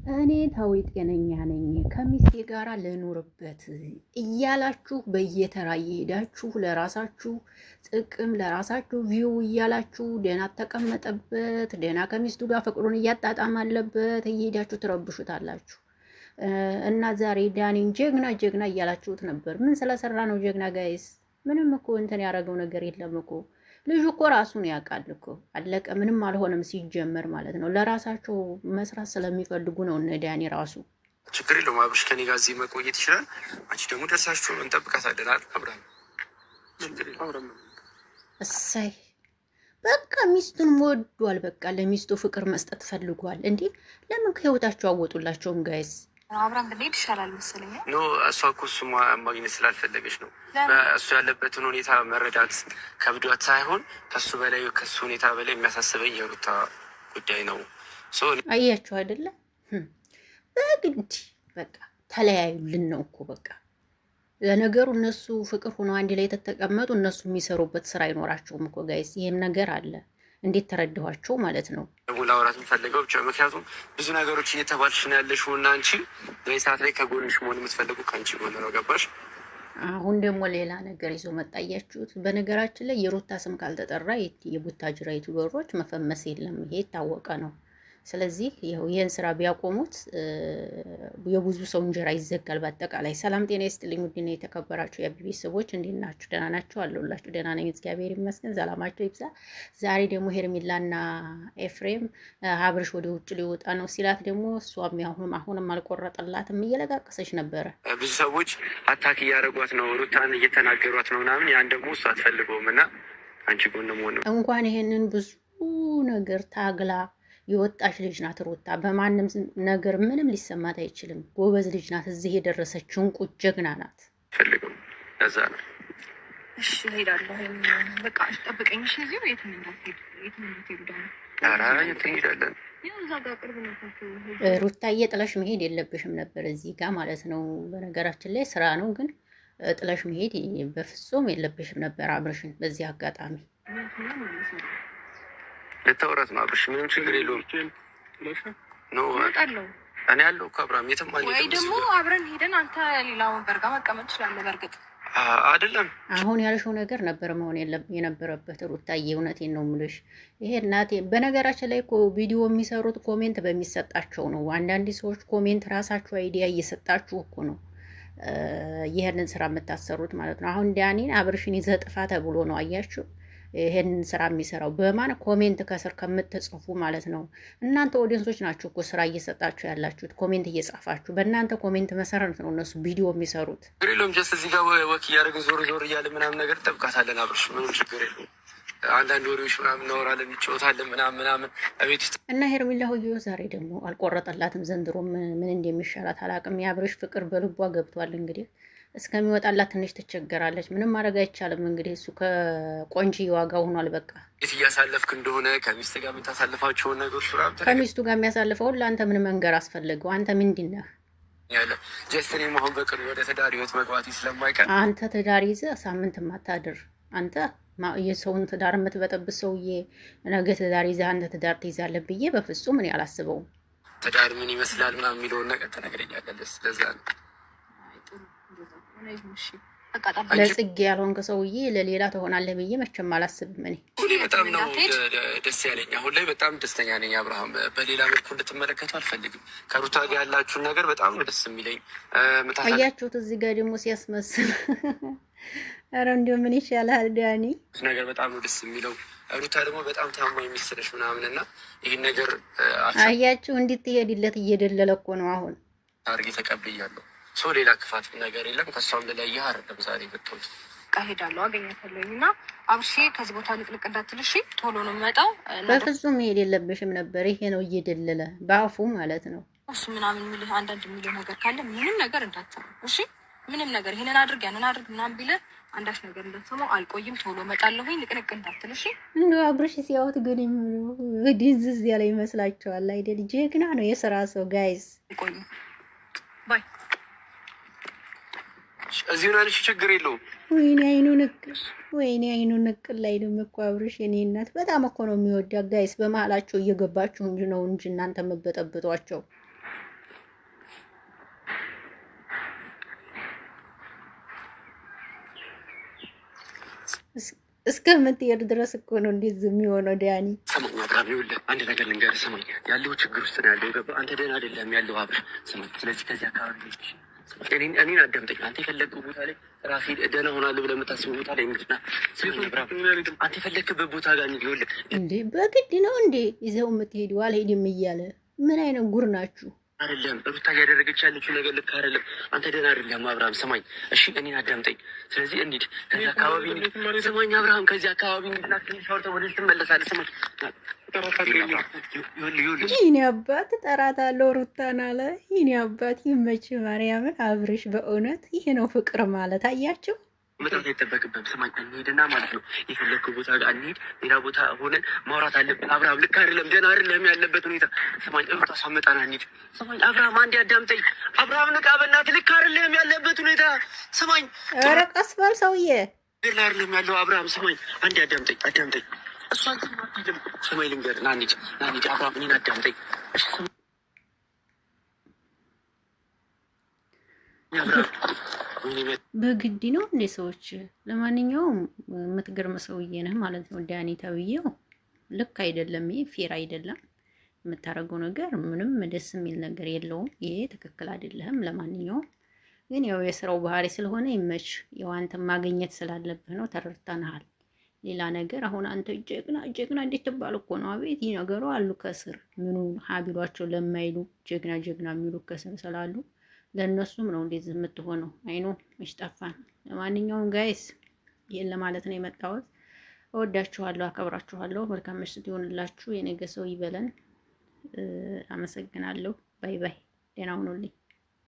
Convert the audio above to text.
እኔ ታዊ ጤነኛ ነኝ ከሚስቴ ጋር ልኑርበት እያላችሁ በየተራ እየሄዳችሁ ለራሳችሁ ጥቅም ለራሳችሁ ቪው እያላችሁ ደህና ተቀመጠበት ደህና ከሚስቱ ጋር ፍቅሩን እያጣጣም አለበት እየሄዳችሁ ትረብሹታላችሁ። እና ዛሬ ዳኒን ጀግና ጀግና እያላችሁት ነበር። ምን ስለሰራ ነው ጀግና ጋይስ? ምንም እኮ እንትን ያደረገው ነገር የለም እኮ። ልጁ እኮ ራሱን ያውቃል እኮ አለቀ። ምንም አልሆነም ሲጀመር ማለት ነው። ለራሳቸው መስራት ስለሚፈልጉ ነው እነ ዳኒ ራሱ። ችግር የለውም አብርሽ ከኔ ጋር እዚህ መቆየት ይችላል። አንቺ ደግሞ ደርሳችሁ እንጠብቃታለን። አብረን እሰይ በቃ ሚስቱን ወዷል። በቃ ለሚስቱ ፍቅር መስጠት ፈልጓል። እንዴ ለምን ከህይወታቸው አወጡላቸውም ጋይስ? አብራን ብንሄድ ይሻላል መሰለኝ። ኖ እሷ እኮ እሱ ማግኘት ስላልፈለገች ነው። እሱ ያለበትን ሁኔታ መረዳት ከብዷት ሳይሆን ከሱ በላይ ከሱ ሁኔታ በላይ የሚያሳስበኝ የሩታ ጉዳይ ነው። አያችሁ አይደለ? በግድ በቃ ተለያዩልን ነው እኮ በቃ። ለነገሩ እነሱ ፍቅር ሆኖ አንድ ላይ ተተቀመጡ እነሱ የሚሰሩበት ስራ አይኖራቸውም እኮ ጋይስ። ይሄም ነገር አለ። እንዴት ተረዳኋቸው ማለት ነው። ላውራት የምፈልገው ብቻ ምክንያቱም ብዙ ነገሮች እየተባልሽ ነው ያለሽው እና አንቺ በዚህ ሰዓት ላይ ከጎንሽ መሆን የምትፈልጉ ከአንቺ ጎን ነው። ገባሽ? አሁን ደግሞ ሌላ ነገር ይዞ መጣያችሁት። በነገራችን ላይ የሩታ ስም ካልተጠራ የቡታጅራ ዩቲዩበሮች መፈመስ የለም። ይሄ የታወቀ ነው። ስለዚህ ይህን ስራ ቢያቆሙት የብዙ ሰው እንጀራ ይዘጋል። በአጠቃላይ ሰላም ጤና ይስጥልኝ። ውድና የተከበራችሁ የአቢ ቤተሰቦች እንዴት ናችሁ? ደህና ናችሁ? አለሁላችሁ። ደህና ነኝ እግዚአብሔር ይመስገን። ሰላማችሁ ይብዛ። ዛሬ ደግሞ ሄርሜላና ኤፍሬም አብርሽ ወደ ውጭ ሊወጣ ነው ሲላት ደግሞ እሷም አሁንም አልቆረጠላትም እየለቃቀሰች ነበረ። ብዙ ሰዎች አታክ እያደረጓት ነው፣ ሩታን እየተናገሯት ነው ምናምን። ያን ደግሞ እሱ አትፈልገውም እና አንቺ ጎን መሆን እንኳን ይሄንን ብዙ ነገር ታግላ የወጣች ልጅ ናት ሩታ። በማንም ነገር ምንም ሊሰማት አይችልም። ጎበዝ ልጅ ናት። እዚህ የደረሰች እንቁ ጀግና ናት። ፈልገው ለዛ ነው። እሺ እሄዳለሁ። በቃ ጠብቀኝ። እሺ እዚሁ የትም እንዳትሄድ ደግሞ የት እንሄዳለን? እዛ ጋር ቅርብ ነው። ሩታዬ ጥለሽ መሄድ የለብሽም ነበር እዚህ ጋር ማለት ነው። በነገራችን ላይ ስራ ነው፣ ግን ጥለሽ መሄድ በፍጹም የለብሽም ነበር አብርሽን በዚህ አጋጣሚ ልታወራት ነው አብርሽ። ምንም ችግር የለውም። እኔ ያለው ከአብርሃም የትም ወይ ደግሞ አብረን ሄደን አንተ ሌላ ወንበር ጋር መቀመጥ ትችላለህ። በእርግጥ አይደለም አሁን ያልሽው ነገር ነበር መሆን የነበረበት ሩታዬ። እውነቴን ነው የምልሽ። ይሄ እናቴ በነገራችን ላይ እኮ ቪዲዮ የሚሰሩት ኮሜንት በሚሰጣቸው ነው። አንዳንድ ሰዎች ኮሜንት ራሳችሁ አይዲያ እየሰጣችሁ እኮ ነው ይሄንን ስራ የምታሰሩት ማለት ነው። አሁን ዳኒን አብርሽን ይዘህ ጥፋ ተብሎ ነው አያችሁ ይሄንን ስራ የሚሰራው በማን ኮሜንት ከስር ከምትጽፉ ማለት ነው። እናንተ ኦዲየንሶች ናችሁ እኮ ስራ እየሰጣችሁ ያላችሁት ኮሜንት እየጻፋችሁ። በእናንተ ኮሜንት መሰረት ነው እነሱ ቪዲዮ የሚሰሩት። ግሪሎም ጀስት እዚህ ጋር ወክ እያደረግን ዞር ዞር እያለ ምናምን ነገር ጠብቃታለን አብርሽ። ምንም ችግር የለውም። አንዳንድ ወሬዎች ምናምን እናወራለን፣ እንጫወታለን ምናምን ቤት ውስጥ እና ሄርሜላ ሆዮ ዛሬ ደግሞ አልቆረጠላትም። ዘንድሮ ምን እንደሚሻላት አላውቅም። የአብርሽ ፍቅር በልቧ ገብቷል እንግዲህ እስከሚወጣላት ትንሽ ትቸገራለች። ምንም ማድረግ አይቻልም። እንግዲህ እሱ ከቆንጂ ዋጋ ሆኗል። በቃ የት እያሳለፍክ እንደሆነ ከሚስት ጋር የምታሳልፋቸውን ነገሮች ከሚስቱ ጋር የሚያሳልፈውን ለአንተ ምን መንገር አስፈልገው? አንተ ምንድን ነህ ያለ ጀስትኔ መሆን በቅርብ ወደ ትዳር ህይወት መግባት ስለማይቀር አንተ ትዳር ይዘህ ሳምንት ማታድር አንተ የሰውን ትዳር የምትበጠብጥ ሰውዬ ነገ ትዳር ይዘህ አንተ ትዳር ትይዛለህ ብዬ በፍጹም እኔ አላስበውም። ትዳር ምን ይመስላል ምናምን የሚለውን ነገር ተነግረኛለህ። ስለዛ ነው ለጽጌ ያልሆንክ ሰውዬ ለሌላ ትሆናለህ ብዬ መቼም አላስብም። እኔ በጣም ነው ደስ ያለኝ። አሁን ላይ በጣም ደስተኛ ነኝ። አብርሃም በሌላ መልኩ እንድትመለከቱ አልፈልግም። ከሩታ ጋር ያላችሁን ነገር በጣም ነው ደስ የሚለኝ። አያችሁት? እዚህ ጋር ደግሞ ሲያስመስል ኧረ እንዲሁ ምን ይሻላል ዳኒ ነገር በጣም ነው ደስ የሚለው። ሩታ ደግሞ በጣም ታማ የሚመስለሽ ምናምን እና ይህን ነገር አያችሁ እንድትሄድለት እየደለለ እኮ ነው አሁን አድርጌ ተቀብያለሁ። ሰው ሌላ ክፋት ነገር የለም። ከሷም ለላይ አይደለም ዛሬ ብትወት ሄዳለሁ አገኛታለሁኝ እና አብርሽ ከዚህ ቦታ ልቅልቅ እንዳትልሽ ቶሎ ነው የምመጣው። በፍጹም መሄድ የለብሽም ነበር። ይሄ ነው እየደለለ በአፉ ማለት ነው። እሱ ምናምን የሚልህ አንዳንድ የሚልህ ነገር ካለ ምንም ነገር እንዳትሰማ እሺ። ምንም ነገር ይሄንን አድርግ ያንን አድርግ ምናምን ቢልህ አንዳች ነገር እንዳትሰማው። አልቆይም ቶሎ እመጣለሁኝ። ልቅልቅ እንዳትልሽ። እንደው አብርሽ ሲያወት ግን ዲዝዝ ያለ ይመስላችኋል አይደል? ጀግና ነው የስራ ሰው ጋይስ። አልቆይም ባይ እዚሁ ናልሽ ችግር የለውም። ወይኔ አይኑ ንቅል ላይ ደግሞ እኮ አብርሽ የኔ እናት በጣም እኮ ነው የሚወዳት ጋይስ። በመሀላቸው እየገባችሁ እንጂ እናንተ የምትበጠብጧቸው እስከምትሄድ ድረስ እኮ ነው እንዴት ዝም የሚሆነው ዳኒ። ሰማኝ አብርሃም፣ ይኸውልህ አንድ ነገር ልንገርህ። ሰማኝ፣ ያለው ችግር ውስጥ ነው ያለው። ገባህ? አንተ ደህና አይደለም ያለው አብር። ሰማኝ፣ ስለዚህ ከዚህ አካባቢ እኔን አዳምጠኝ። አንተ የፈለግከው ቦታ ላይ ራሴ ደህና ሆናለሁ ብለህ የምታስበው ቦታ ላይ እንግዲህ ሰማኝ አብርሃም፣ አንተ የፈለግክበት ቦታ ጋር እንሂድ። ይኸውልህ እንዴ በግድ ነው እንዴ ይዘው የምትሄዱ? አልሄድም እያለ ምን አይነት ጉር ናችሁ? አይደለም ሩታ እያደረገች ያለችው ነገር ልክ አይደለም። አንተ ደህና አይደለም አብርሃም። ሰማኝ እሺ፣ እኔን አዳምጠኝ። ስለዚህ እንሂድ ከዚህ አካባቢ። ሰማኝ አብርሃም፣ ከዚህ አካባቢ እንሂድና ሻወርተህ ወደ ትመለሳለህ። ሰማኝ ይህኔ አባት እጠራታለሁ ሩታን አለ። ይህኔ አባት ይመች ማርያምን። አብርሽ በእውነት ይሄ ነው ፍቅር ማለት። አያቸው መጥራት አይጠበቅብህም። ስማኝ እንሂድና ማለት ነው የፈለግከው ቦታ ጋር እንሂድ። ሌላ ቦታ ሆነን ማውራት አለብን። አብርሃም ልክ አይደለም፣ ደህና አይደለም ያለበት ሁኔታ። ስማኝ ሩታ ሳመጣና እንሂድ። ስማኝ አብርሃም አንዴ አዳምጠኝ። አብርሃም ንቃ በእናትህ፣ ልክ አይደለም ያለበት ሁኔታ። ስማኝ ኧረ ቀስ በል ሰውዬ፣ ደህና አይደለም ያለው አብርሃም። ስማኝ አንዴ አዳምጠኝ። እሷን ስማኝ ልንገርህ፣ ና እንሂድ አብርሃም፣ እኔን አዳምጠኝ በግድ ነው እንዴ ሰዎች? ለማንኛውም የምትገርም ሰውዬ ነህ ማለት ነው ዳኒ ተብዬው። ልክ አይደለም፣ ይሄ ፌር አይደለም የምታደርገው ነገር። ምንም ደስ የሚል ነገር የለውም። ይሄ ትክክል አይደለም። ለማንኛውም ግን ያው የስራው ባህሪ ስለሆነ ይመች። ያው አንተ ማግኘት ስላለብህ ነው፣ ተረድተናል። ሌላ ነገር አሁን አንተ ጀግና እንዴት ትባል እኮ ነው። አቤት ይህ ነገሩ አሉ ከስር ምኑ ሀቢሏቸው ለማይሉ ጀግና የሚሉ ከስር ስላሉ ለእነሱም ነው እንደዚህ የምትሆነው። አይኖ መሽጠፋን። ለማንኛውም ጋይስ ይሄን ለማለት ነው የመጣሁት። እወዳችኋለሁ፣ አከብራችኋለሁ። መልካም ምሽት ይሆንላችሁ። የነገ ሰው ይበለን። አመሰግናለሁ። ባይ ባይ። ደህና ሁኑልኝ።